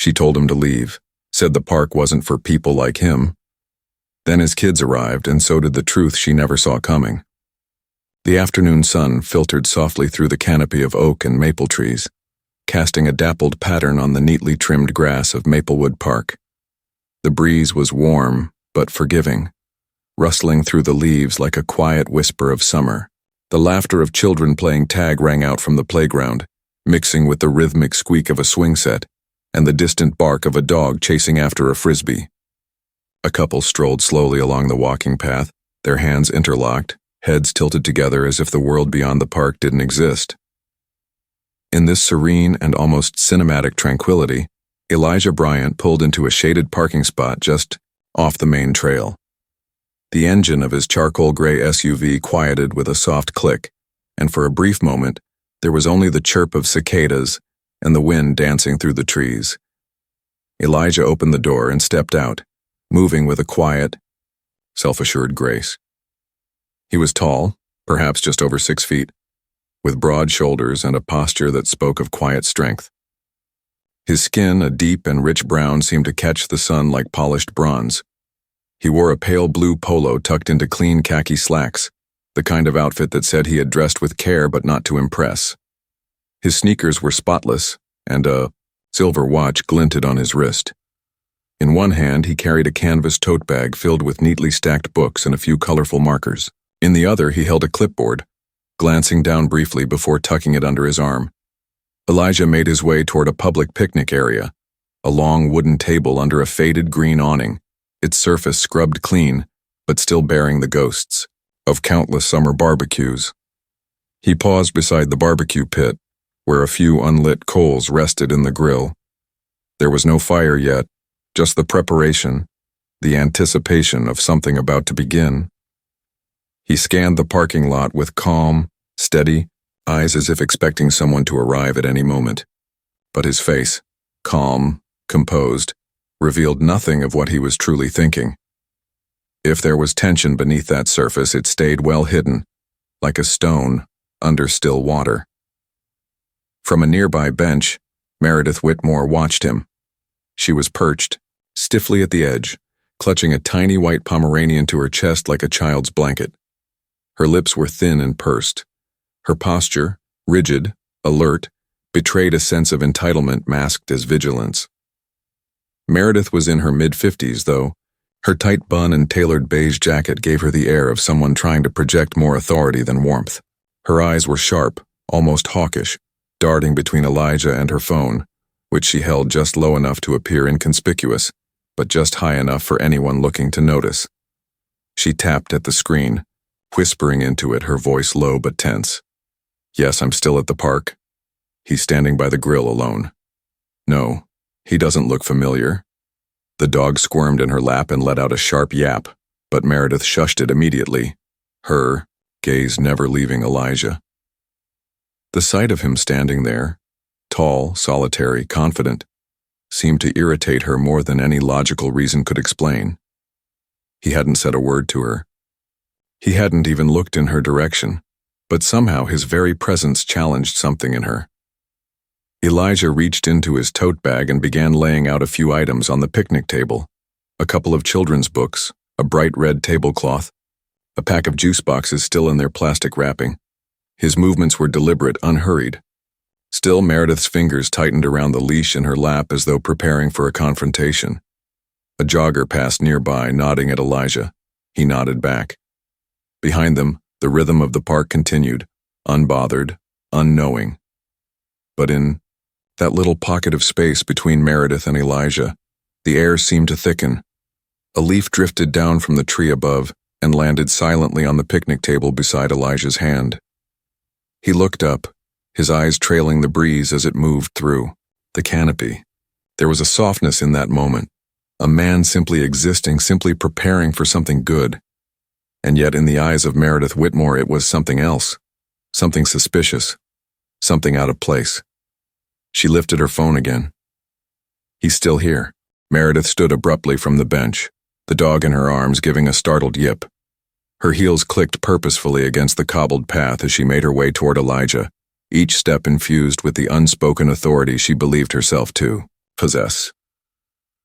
She told him to leave, said the park wasn't for people like him. Then his kids arrived, and so did the truth she never saw coming. The afternoon sun filtered softly through the canopy of oak and maple trees, casting a dappled pattern on the neatly trimmed grass of Maplewood Park. The breeze was warm but forgiving, rustling through the leaves like a quiet whisper of summer. The laughter of children playing tag rang out from the playground, mixing with the rhythmic squeak of a swing set and the distant bark of a dog chasing after a frisbee. A couple strolled slowly along the walking path, their hands interlocked, heads tilted together as if the world beyond the park didn't exist. In this serene and almost cinematic tranquility, Elijah Bryant pulled into a shaded parking spot just off the main trail. The engine of his charcoal gray SUV quieted with a soft click, and for a brief moment, there was only the chirp of cicadas and the wind dancing through the trees. Elijah opened the door and stepped out, moving with a quiet, self-assured grace. He was tall, perhaps just over 6 feet, with broad shoulders and a posture that spoke of quiet strength. His skin, a deep and rich brown, seemed to catch the sun like polished bronze. He wore a pale blue polo tucked into clean khaki slacks, the kind of outfit that said he had dressed with care but not to impress. His sneakers were spotless, and a silver watch glinted on his wrist. In one hand, he carried a canvas tote bag filled with neatly stacked books and a few colorful markers. In the other, he held a clipboard, glancing down briefly before tucking it under his arm. Elijah made his way toward a public picnic area, a long wooden table under a faded green awning, its surface scrubbed clean, but still bearing the ghosts of countless summer barbecues. He paused beside the barbecue pit, where a few unlit coals rested in the grill. There was no fire yet, just the preparation, the anticipation of something about to begin. He scanned the parking lot with calm, steady eyes as if expecting someone to arrive at any moment. But his face, calm, composed, revealed nothing of what he was truly thinking. If there was tension beneath that surface, it stayed well hidden, like a stone under still water. From a nearby bench, Meredith Whitmore watched him. She was perched, stiffly at the edge, clutching a tiny white Pomeranian to her chest like a child's blanket. Her lips were thin and pursed. Her posture, rigid, alert, betrayed a sense of entitlement masked as vigilance. Meredith was in her mid-50s, though. Her tight bun and tailored beige jacket gave her the air of someone trying to project more authority than warmth. Her eyes were sharp, almost hawkish, darting between Elijah and her phone, which she held just low enough to appear inconspicuous, but just high enough for anyone looking to notice. She tapped at the screen, whispering into it, her voice low but tense. "Yes, I'm still at the park." He's standing by the grill alone. No, he doesn't look familiar. The dog squirmed in her lap and let out a sharp yap, but Meredith shushed it immediately, her gaze never leaving Elijah. The sight of him standing there, tall, solitary, confident, seemed to irritate her more than any logical reason could explain. He hadn't said a word to her. He hadn't even looked in her direction, but somehow his very presence challenged something in her. Elijah reached into his tote bag and began laying out a few items on the picnic table: a couple of children's books, a bright red tablecloth, a pack of juice boxes still in their plastic wrapping. His movements were deliberate, unhurried. Still, Meredith's fingers tightened around the leash in her lap as though preparing for a confrontation. A jogger passed nearby, nodding at Elijah. He nodded back. Behind them, the rhythm of the park continued, unbothered, unknowing. But in that little pocket of space between Meredith and Elijah, the air seemed to thicken. A leaf drifted down from the tree above and landed silently on the picnic table beside Elijah's hand. He looked up, his eyes trailing the breeze as it moved through the canopy. There was a softness in that moment, a man simply existing, simply preparing for something good. And yet in the eyes of Meredith Whitmore it was something else, something suspicious, something out of place. She lifted her phone again. "He's still here." Meredith stood abruptly from the bench, the dog in her arms giving a startled yip. Her heels clicked purposefully against the cobbled path as she made her way toward Elijah, each step infused with the unspoken authority she believed herself to Possess.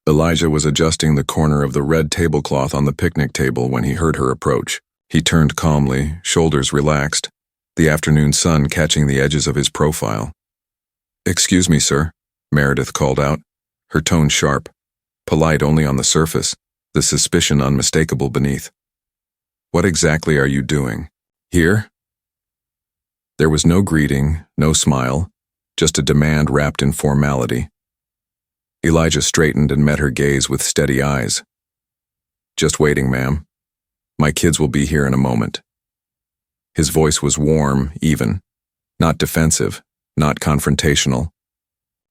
Elijah was adjusting the corner of the red tablecloth on the picnic table when he heard her approach. He turned calmly, shoulders relaxed, the afternoon sun catching the edges of his profile. "Excuse me, sir," Meredith called out, her tone sharp, polite only on the surface, the suspicion unmistakable beneath. "What exactly are you doing? Here?" There was no greeting, no smile, just a demand wrapped in formality. Elijah straightened and met her gaze with steady eyes. "Just waiting, ma'am. My kids will be here in a moment." His voice was warm, even, not defensive, not confrontational.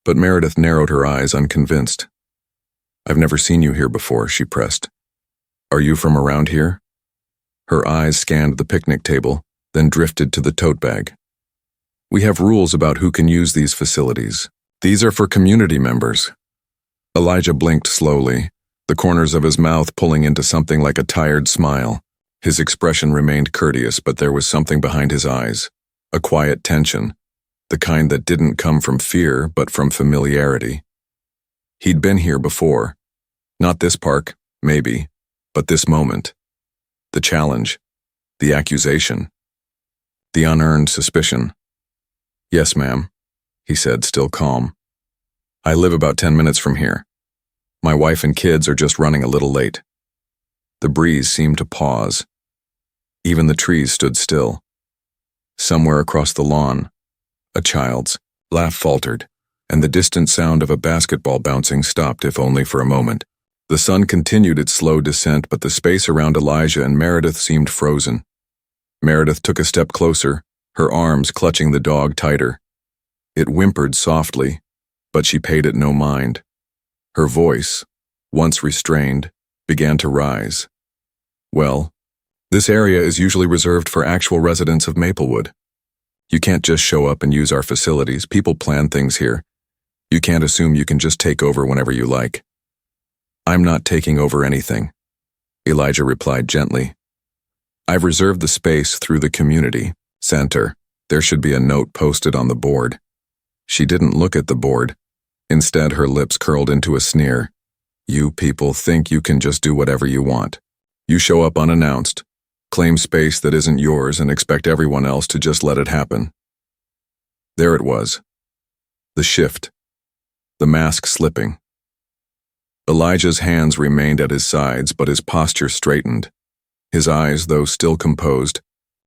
But Meredith narrowed her eyes, unconvinced. "I've never seen you here before," she pressed. "Are you from around here?" Her eyes scanned the picnic table, then drifted to the tote bag. "We have rules about who can use these facilities. These are for community members." Elijah blinked slowly, the corners of his mouth pulling into something like a tired smile. His expression remained courteous, but there was something behind his eyes, a quiet tension, the kind that didn't come from fear but from familiarity. He'd been here before. Not this park, maybe, but this moment. The challenge, the accusation, the unearned suspicion. "Yes, ma'am," he said, still calm. "I live about 10 minutes from here. My wife and kids are just running a little late." The breeze seemed to pause. Even the trees stood still. Somewhere across the lawn, a child's laugh faltered, and the distant sound of a basketball bouncing stopped, if only for a moment. The sun continued its slow descent, but the space around Elijah and Meredith seemed frozen. Meredith took a step closer, her arms clutching the dog tighter. It whimpered softly, but she paid it no mind. Her voice, once restrained, began to rise. "Well, this area is usually reserved for actual residents of Maplewood. You can't just show up and use our facilities. People plan things here. You can't assume you can just take over whenever you like." "I'm not taking over anything," Elijah replied gently. "I've reserved the space through the community center. There should be a note posted on the board." She didn't look at the board. Instead, her lips curled into a sneer. "You people think you can just do whatever you want. You show up unannounced, claim space that isn't yours, and expect everyone else to just let it happen." There it was. The shift. The mask slipping. Elijah's hands remained at his sides, but his posture straightened. His eyes, though still composed,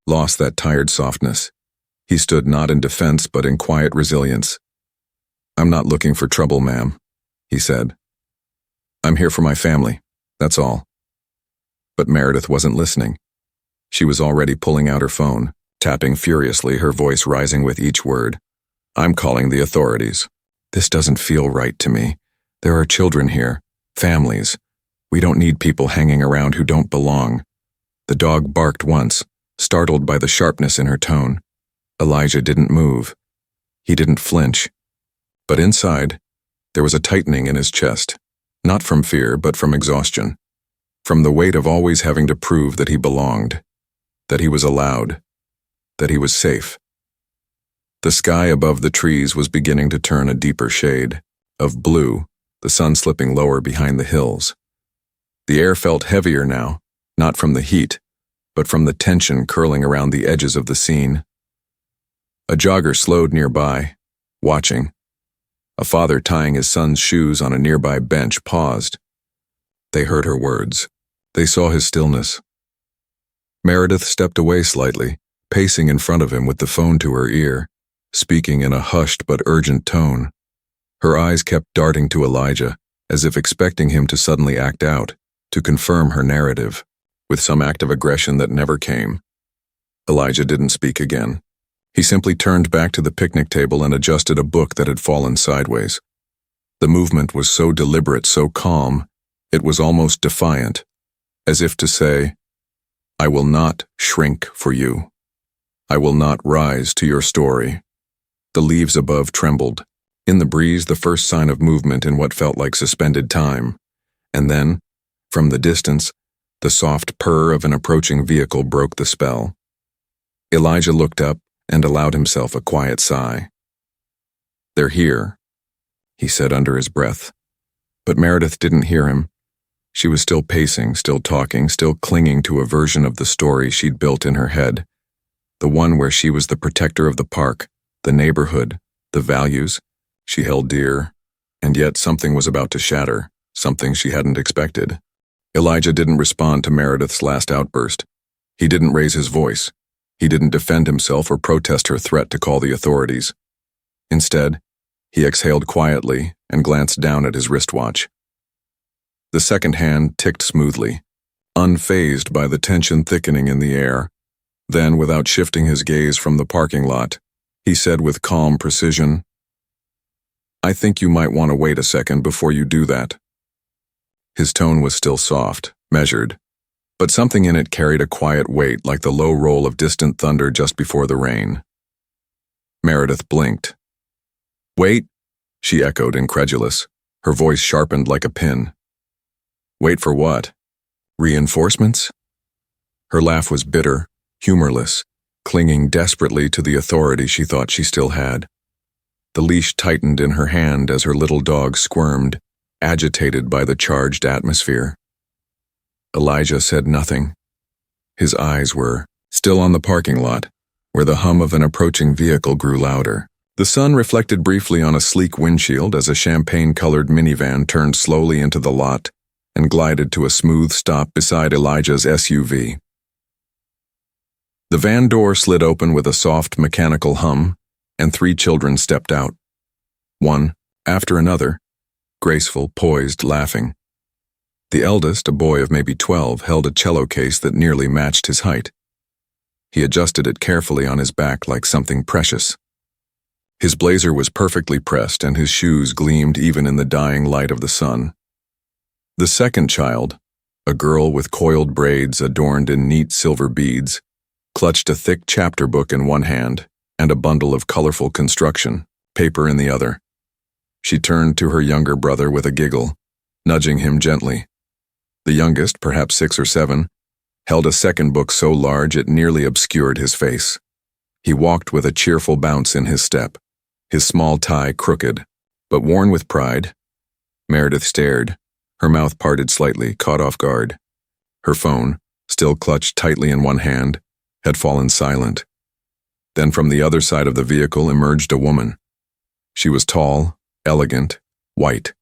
lost that tired softness. He stood not in defense, but in quiet resilience. "I'm not looking for trouble, ma'am," he said. "I'm here for my family, that's all." But Meredith wasn't listening. She was already pulling out her phone, tapping furiously, her voice rising with each word. "I'm calling the authorities. This doesn't feel right to me. There are children here, families. We don't need people hanging around who don't belong." The dog barked once, startled by the sharpness in her tone. Elijah didn't move. He didn't flinch. But inside, there was a tightening in his chest, not from fear, but from exhaustion, from the weight of always having to prove that he belonged, that he was allowed, that he was safe. The sky above the trees was beginning to turn a deeper shade, of blue, the sun slipping lower behind the hills. The air felt heavier now, not from the heat, but from the tension curling around the edges of the scene. A jogger slowed nearby, watching. A father tying his son's shoes on a nearby bench paused. They heard her words. They saw his stillness. Meredith stepped away slightly, pacing in front of him with the phone to her ear, speaking in a hushed but urgent tone. Her eyes kept darting to Elijah, as if expecting him to suddenly act out, to confirm her narrative, with some act of aggression that never came. Elijah didn't speak again. He simply turned back to the picnic table and adjusted a book that had fallen sideways. The movement was so deliberate, so calm, it was almost defiant, as if to say, "I will not shrink for you. I will not rise to your story." The leaves above trembled. In the breeze, the first sign of movement in what felt like suspended time. And then, from the distance, the soft purr of an approaching vehicle broke the spell. Elijah looked up and allowed himself a quiet sigh. "They're here," he said under his breath. But Meredith didn't hear him. She was still pacing, still talking, still clinging to a version of the story she'd built in her head. The one where she was the protector of the park, the neighborhood, the values she held dear, and yet something was about to shatter, something she hadn't expected. Elijah didn't respond to Meredith's last outburst. He didn't raise his voice. He didn't defend himself or protest her threat to call the authorities. Instead, he exhaled quietly and glanced down at his wristwatch. The second hand ticked smoothly, unfazed by the tension thickening in the air. Then, without shifting his gaze from the parking lot, he said with calm precision, "I think you might want to wait a second before you do that." His tone was still soft, measured, but something in it carried a quiet weight like the low roll of distant thunder just before the rain. Meredith blinked. "Wait," she echoed, incredulous, her voice sharpened like a pin. "Wait for what? Reinforcements?" Her laugh was bitter, humorless, clinging desperately to the authority she thought she still had. The leash tightened in her hand as her little dog squirmed, agitated by the charged atmosphere. Elijah said nothing. His eyes were still on the parking lot, where the hum of an approaching vehicle grew louder. The sun reflected briefly on a sleek windshield as a champagne-colored minivan turned slowly into the lot and glided to a smooth stop beside Elijah's SUV. The van door slid open with a soft mechanical hum, and 3 children stepped out. One after another, graceful, poised, laughing. The eldest, a boy of maybe 12, held a cello case that nearly matched his height. He adjusted it carefully on his back like something precious. His blazer was perfectly pressed and his shoes gleamed even in the dying light of the sun. The second child, a girl with coiled braids adorned in neat silver beads, clutched a thick chapter book in one hand and a bundle of colorful construction paper in the other. She turned to her younger brother with a giggle, nudging him gently. The youngest, perhaps 6 or 7, held a second book so large it nearly obscured his face. He walked with a cheerful bounce in his step, his small tie crooked, but worn with pride. Meredith stared, her mouth parted slightly, caught off guard. Her phone, still clutched tightly in one hand, had fallen silent. Then from the other side of the vehicle emerged a woman. She was tall, elegant, white.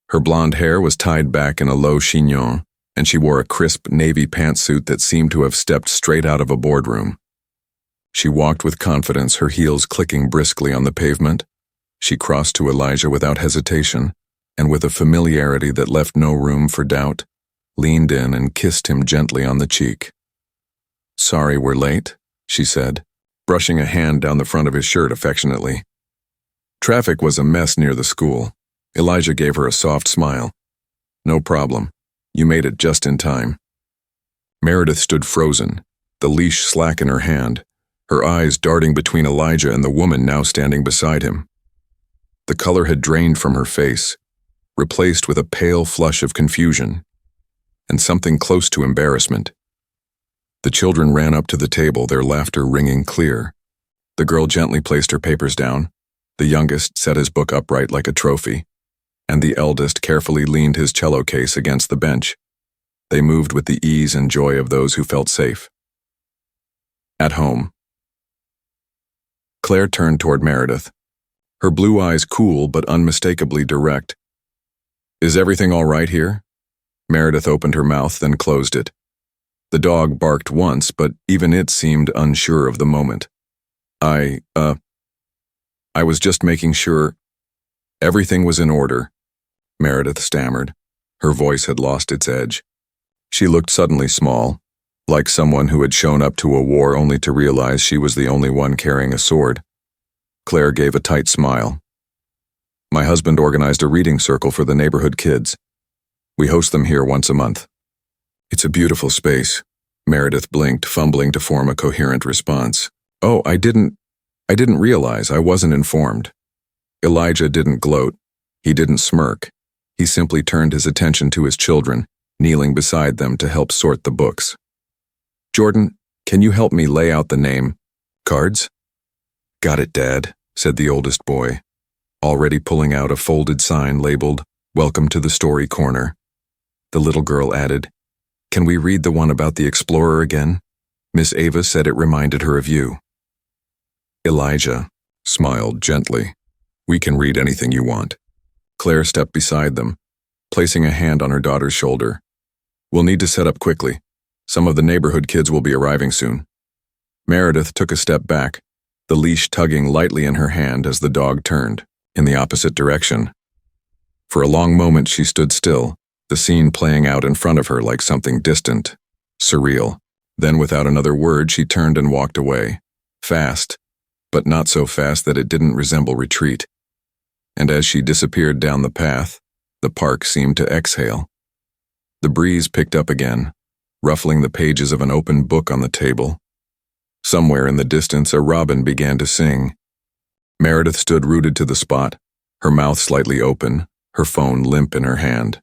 Her blonde hair was tied back in a low chignon, and she wore a crisp navy pantsuit that seemed to have stepped straight out of a boardroom. She walked with confidence, her heels clicking briskly on the pavement. She crossed to Elijah without hesitation, and with a familiarity that left no room for doubt, leaned in and kissed him gently on the cheek. "Sorry we're late," she said, brushing a hand down the front of his shirt affectionately. Traffic was a mess near the school. Elijah gave her a soft smile. "No problem. You made it just in time." Meredith stood frozen, the leash slack in her hand, her eyes darting between Elijah and the woman now standing beside him. The color had drained from her face, replaced with a pale flush of confusion, and something close to embarrassment. The children ran up to the table, their laughter ringing clear. The girl gently placed her papers down, the youngest set his book upright like a trophy, and the eldest carefully leaned his cello case against the bench. They moved with the ease and joy of those who felt safe. At home. Claire turned toward Meredith, her blue eyes cool but unmistakably direct. "Is everything all right here?" Meredith opened her mouth, then closed it. The dog barked once, but even it seemed unsure of the moment. I was just making sure everything was in order," Meredith stammered. Her voice had lost its edge. She looked suddenly small, like someone who had shown up to a war only to realize she was the only one carrying a sword. Claire gave a tight smile. "My husband organized a reading circle for the neighborhood kids. We host them here once a month." "It's a beautiful space," Meredith blinked, fumbling to form a coherent response. "Oh, I didn't realize. I wasn't informed." Elijah didn't gloat. He didn't smirk. He simply turned his attention to his children, kneeling beside them to help sort the books. "Jordan, can you help me lay out the name cards?" "Got it, Dad," said the oldest boy. already pulling out a folded sign labeled, "Welcome to the Story Corner." The little girl added, "Can we read the one about the explorer again? Miss Ava said it reminded her of you." Elijah smiled gently. "We can read anything you want." Claire stepped beside them, placing a hand on her daughter's shoulder. "We'll need to set up quickly. Some of the neighborhood kids will be arriving soon." Meredith took a step back, the leash tugging lightly in her hand as the dog turned in the opposite direction. For a long moment she stood still, the scene playing out in front of her like something distant, surreal. Then without another word she turned and walked away, fast, but not so fast that it didn't resemble retreat. And as she disappeared down the path, the park seemed to exhale. The breeze picked up again, ruffling the pages of an open book on the table. Somewhere in the distance a robin began to sing. Meredith stood rooted to the spot, her mouth slightly open, her phone limp in her hand.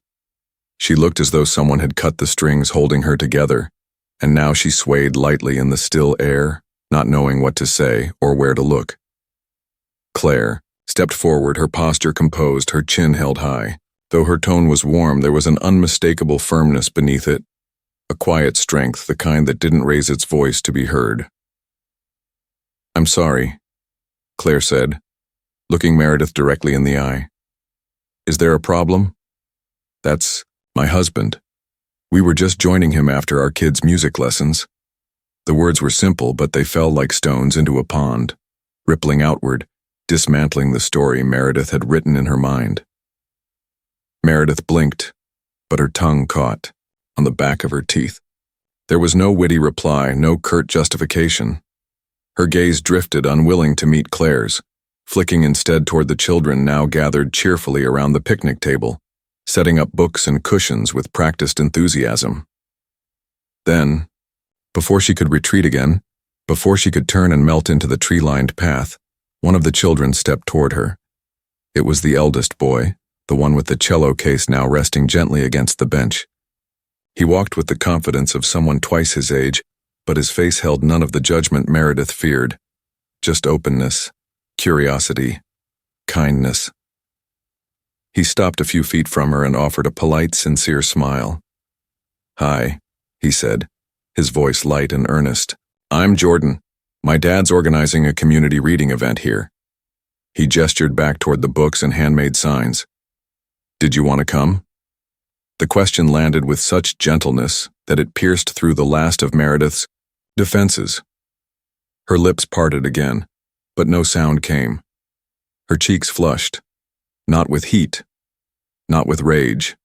She looked as though someone had cut the strings holding her together, and now she swayed lightly in the still air, not knowing what to say or where to look. Claire stepped forward, her posture composed, her chin held high. Though her tone was warm, there was an unmistakable firmness beneath it, a quiet strength, the kind that didn't raise its voice to be heard. "I'm sorry," Claire said, looking Meredith directly in the eye. "Is there a problem?" "That's my husband. We were just joining him after our kids' music lessons." The words were simple, but they fell like stones into a pond, rippling outward, dismantling the story Meredith had written in her mind. Meredith blinked, but her tongue caught on the back of her teeth. There was no witty reply, no curt justification. Her gaze drifted, unwilling to meet Claire's, flicking instead toward the children now gathered cheerfully around the picnic table, setting up books and cushions with practiced enthusiasm. Then, before she could retreat again, before she could turn and melt into the tree-lined path, one of the children stepped toward her. It was the eldest boy, the one with the cello case now resting gently against the bench. He walked with the confidence of someone twice his age, but his face held none of the judgment Meredith feared, just openness, curiosity, kindness. He stopped a few feet from her and offered a polite, sincere smile. "Hi," he said, his voice light and earnest. "I'm Jordan. My dad's organizing a community reading event here." He gestured back toward the books and handmade signs. "Did you want to come?" The question landed with such gentleness that it pierced through the last of Meredith's defenses. Her lips parted again, but no sound came. Her cheeks flushed, not with heat, not with rage,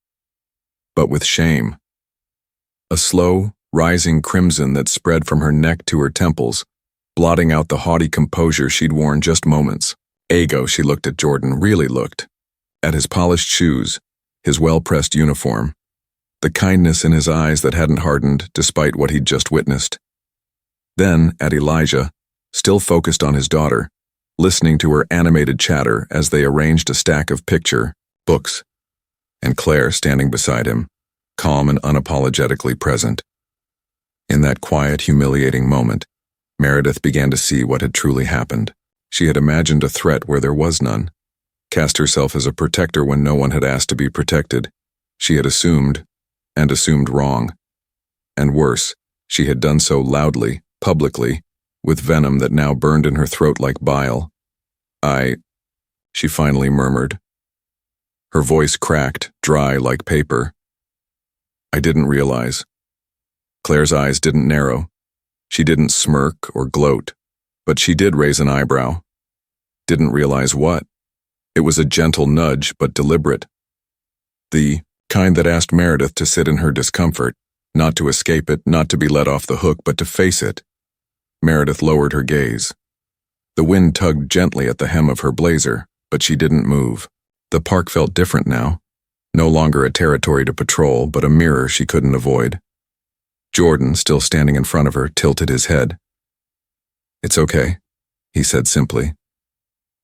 but with shame. A slow, rising crimson that spread from her neck to her temples, blotting out the haughty composure she'd worn just moments ago. She looked at Jordan, really looked, at his polished shoes, his well-pressed uniform, the kindness in his eyes that hadn't hardened despite what he'd just witnessed. Then at Elijah, still focused on his daughter, listening to her animated chatter as they arranged a stack of picture books, and Claire standing beside him, calm and unapologetically present. In that quiet, humiliating moment, Meredith began to see what had truly happened. She had imagined a threat where there was none, cast herself as a protector when no one had asked to be protected. She had assumed, and assumed wrong. And worse, she had done so loudly, publicly, with venom that now burned in her throat like bile. She finally murmured. Her voice cracked, dry like paper. "I didn't realize." Claire's eyes didn't narrow. She didn't smirk or gloat, but she did raise an eyebrow. Didn't realize what? It was a gentle nudge, but deliberate. The kind that asked Meredith to sit in her discomfort, not to escape it, not to be let off the hook, but to face it. Meredith lowered her gaze. The wind tugged gently at the hem of her blazer, but she didn't move. The park felt different now. No longer a territory to patrol, but a mirror she couldn't avoid. Jordan, still standing in front of her, tilted his head. "It's okay," he said simply.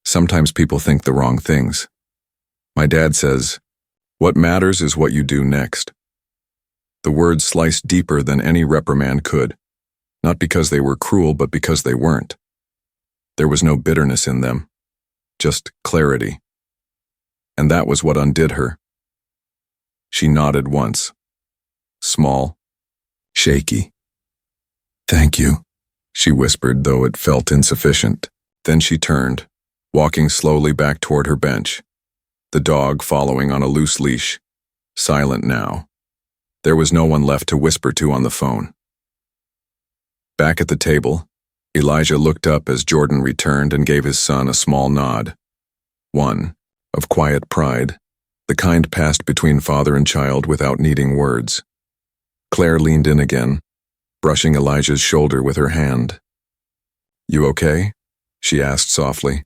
"Sometimes people think the wrong things. My dad says, what matters is what you do next." The words sliced deeper than any reprimand could, not because they were cruel, but because they weren't. There was no bitterness in them, just clarity. and that was what undid her. She nodded once. Small, shaky. "Thank you," she whispered, though it felt insufficient. Then she turned, walking slowly back toward her bench, the dog following on a loose leash, silent now. There was no one left to whisper to on the phone. Back at the table, Elijah looked up as Jordan returned and gave his son a small nod. One, of quiet pride, the kind passed between father and child without needing words. Claire leaned in again, brushing Elijah's shoulder with her hand. "You okay?" she asked softly.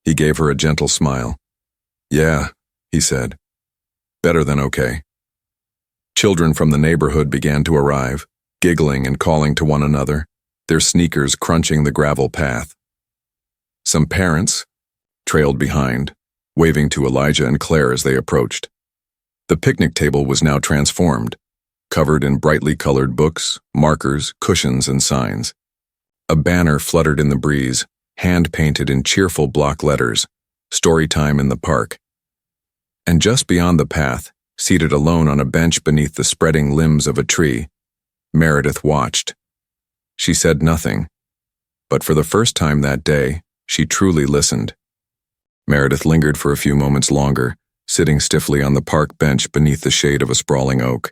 He gave her a gentle smile. "Yeah," he said. "Better than okay." Children from the neighborhood began to arrive, giggling and calling to one another, their sneakers crunching the gravel path. Some parents trailed behind, waving to Elijah and Claire as they approached. The picnic table was now transformed, covered in brightly colored books, markers, cushions, and signs. A banner fluttered in the breeze, hand-painted in cheerful block letters, "Story time in the park." And just beyond the path, seated alone on a bench beneath the spreading limbs of a tree, Meredith watched. She said nothing, but for the first time that day, she truly listened. Meredith lingered for a few moments longer, sitting stiffly on the park bench beneath the shade of a sprawling oak.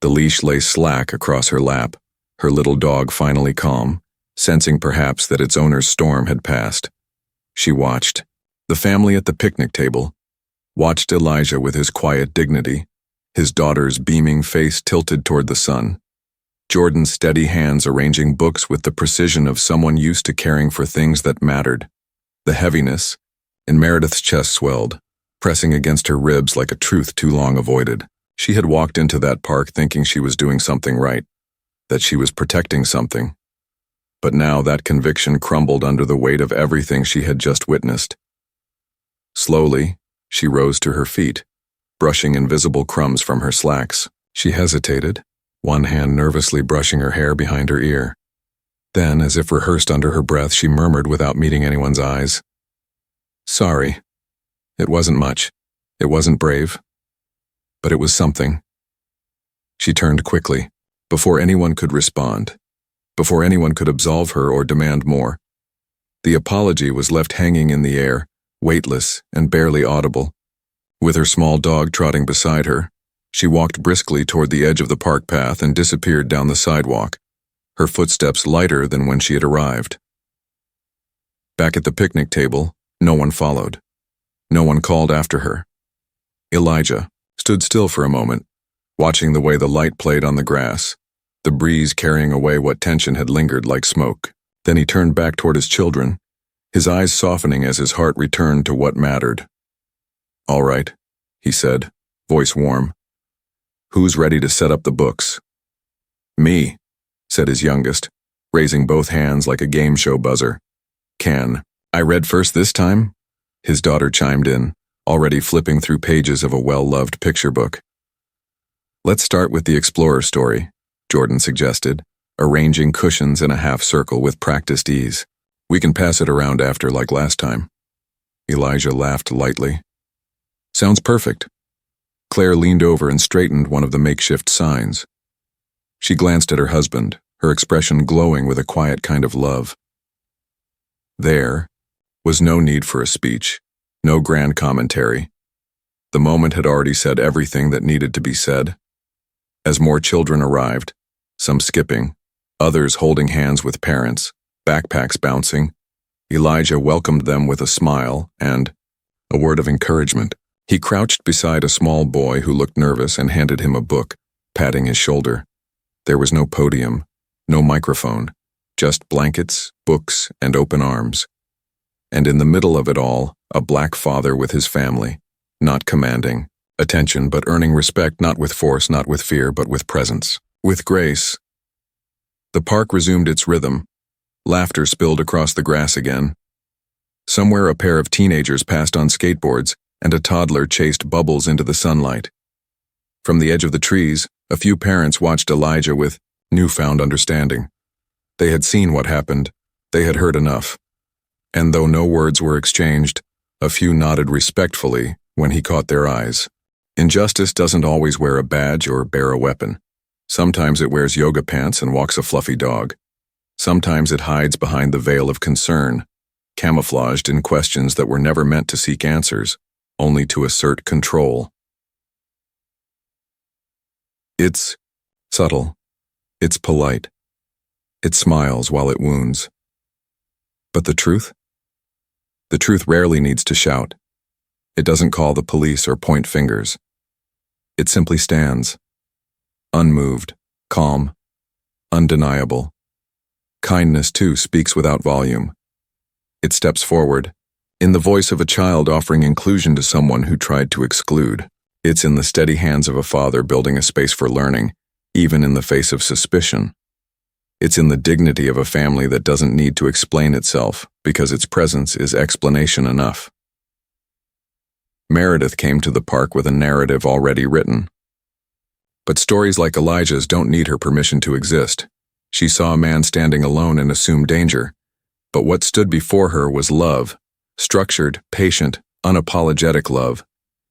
The leash lay slack across her lap, her little dog finally calm, sensing perhaps that its owner's storm had passed. She watched. The family at the picnic table watched Elijah with his quiet dignity, his daughter's beaming face tilted toward the sun, Jordan's steady hands arranging books with the precision of someone used to caring for things that mattered. The heaviness in Meredith's chest swelled, pressing against her ribs like a truth too long avoided. She had walked into that park thinking she was doing something right, that she was protecting something. But now that conviction crumbled under the weight of everything she had just witnessed. Slowly, she rose to her feet, brushing invisible crumbs from her slacks. She hesitated, one hand nervously brushing her hair behind her ear. Then, as if rehearsed under her breath, she murmured without meeting anyone's eyes, "Sorry. It wasn't much. It wasn't brave. But it was something." She turned quickly, before anyone could respond, before anyone could absolve her or demand more. The apology was left hanging in the air, weightless and barely audible. With her small dog trotting beside her, she walked briskly toward the edge of the park path and disappeared down the sidewalk, her footsteps lighter than when she had arrived. Back at the picnic table, no one followed. No one called after her. Elijah stood still for a moment, watching the way the light played on the grass, the breeze carrying away what tension had lingered like smoke. Then he turned back toward his children, his eyes softening as his heart returned to what mattered. "All right," he said, voice warm. "Who's ready to set up the books?" "Me," said his youngest, raising both hands like a game show buzzer. "Can I read first this time?" His daughter chimed in, already flipping through pages of a well-loved picture book. "Let's start with the explorer story," Jordan suggested, arranging cushions in a half-circle with practiced ease. "We can pass it around after like last time." Elijah laughed lightly. "Sounds perfect." Claire leaned over and straightened one of the makeshift signs. She glanced at her husband, her expression glowing with a quiet kind of love. There was no need for a speech, no grand commentary. The moment had already said everything that needed to be said. As more children arrived, some skipping, others holding hands with parents, backpacks bouncing, Elijah welcomed them with a smile and a word of encouragement. He crouched beside a small boy who looked nervous and handed him a book, patting his shoulder. There was no podium, no microphone, just blankets, books, and open arms. And in the middle of it all, a black father with his family, not commanding attention but earning respect, not with force, not with fear, but with presence, with grace. The park resumed its rhythm. Laughter spilled across the grass again. Somewhere a pair of teenagers passed on skateboards, and a toddler chased bubbles into the sunlight. From the edge of the trees, a few parents watched Elijah with newfound understanding. They had seen what happened. They had heard enough. And though no words were exchanged, a few nodded respectfully, when he caught their eyes. Injustice doesn't always wear a badge or bear a weapon. Sometimes it wears yoga pants and walks a fluffy dog. Sometimes it hides behind the veil of concern, camouflaged in questions that were never meant to seek answers, only to assert control. It's subtle. It's polite. It smiles while it wounds. But the truth? The truth rarely needs to shout. It doesn't call the police or point fingers. It simply stands, unmoved, calm, undeniable. Kindness, too, speaks without volume. It steps forward, in the voice of a child offering inclusion to someone who tried to exclude. It's in the steady hands of a father building a space for learning, even in the face of suspicion. It's in the dignity of a family that doesn't need to explain itself, because its presence is explanation enough. Meredith came to the park with a narrative already written. But stories like Elijah's don't need her permission to exist. She saw a man standing alone and assumed danger. But what stood before her was love, structured, patient, unapologetic love.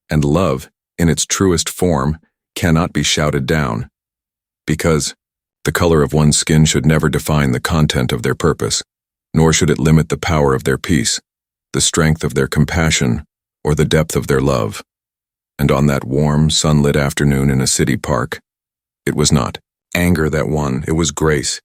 And love, in its truest form, cannot be shouted down. Because the color of one's skin should never define the content of their purpose, nor should it limit the power of their peace, the strength of their compassion, or the depth of their love. And on that warm, sunlit afternoon in a city park, it was not anger that won, it was grace.